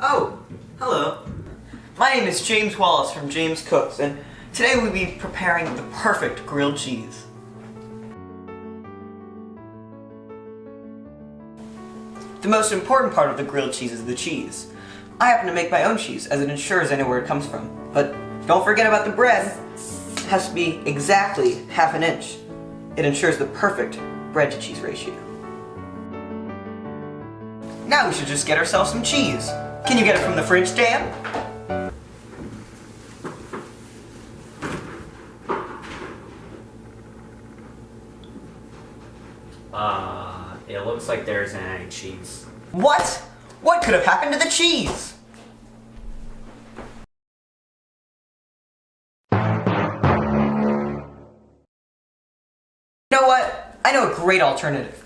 Oh, hello. My name is James Wallace from James Cooks, and today we'll be preparing the perfect grilled cheese. The most important part of the grilled cheese is the cheese. I happen to make my own cheese, as it ensures I know where it comes from. But don't forget about the bread. It has to be exactly half an inch. It ensures the perfect bread to cheese ratio. Now we should just get ourselves some cheese. Can you get it from the fridge, Dan? It looks like there isn't any cheese. What? What could have happened to the cheese? You know what? I know a great alternative.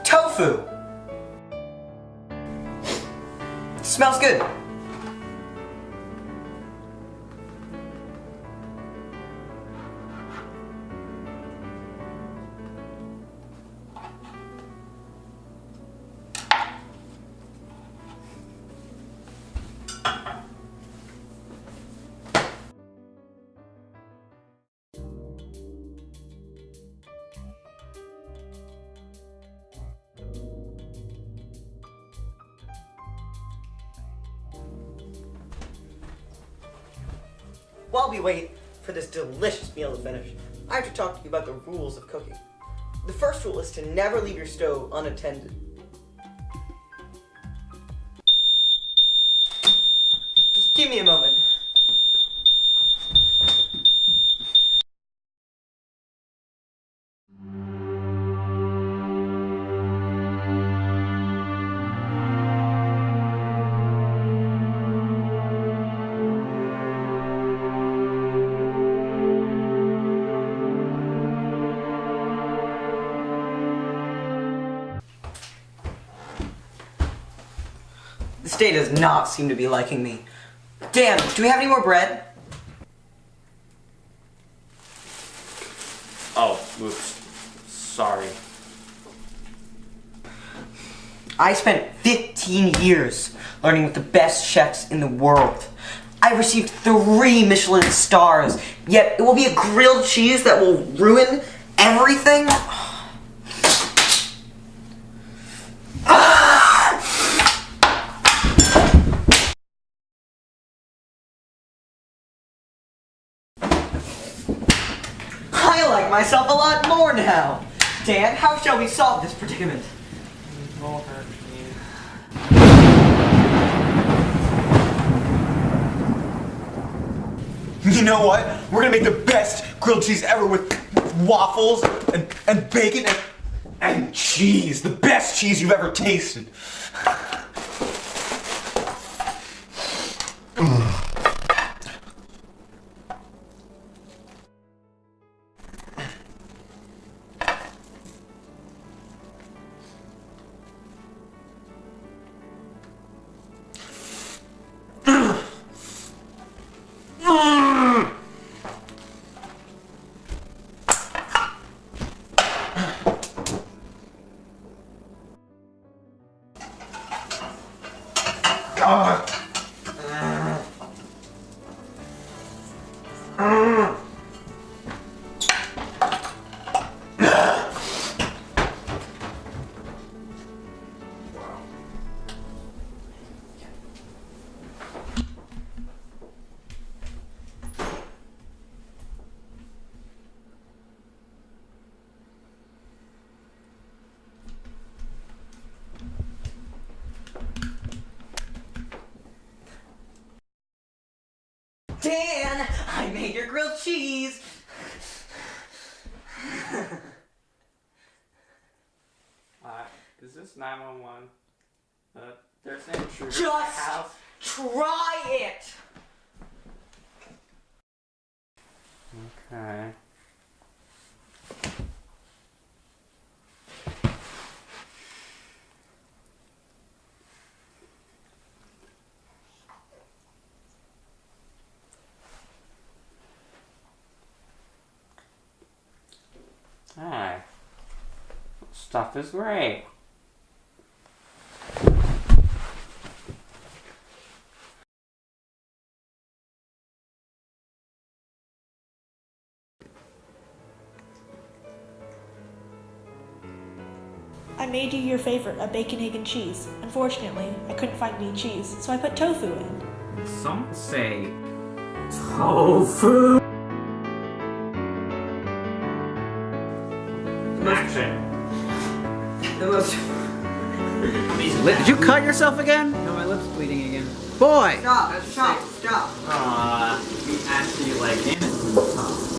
Tofu! Smells good. While we wait for this delicious meal to finish, I have to talk to you about the rules of cooking. The first rule is to never leave your stove unattended. Just give me a moment. This day does not seem to be liking me. Dan, do we have any more bread? Oh, oops. Sorry. I spent 15 years learning with the best chefs in the world. I received 3 Michelin stars, yet it will be a grilled cheese that will ruin everything? I like myself a lot more now. Dan, how shall we solve this predicament? You know what? We're gonna make the best grilled cheese ever with waffles and bacon and cheese. The best cheese you've ever tasted. Dan, I made your grilled cheese. Is this 911? There's an intruder in the Just house. try it. Okay. Hi. Stuff is great. made you your favorite, a bacon, egg, and cheese. Unfortunately, I couldn't find any cheese, so I put tofu in. Some say tofu. Action. The most. Did you cut yourself again? No, my lip's bleeding again. Boy! Stop! Stop! Stop! We actually like innocent.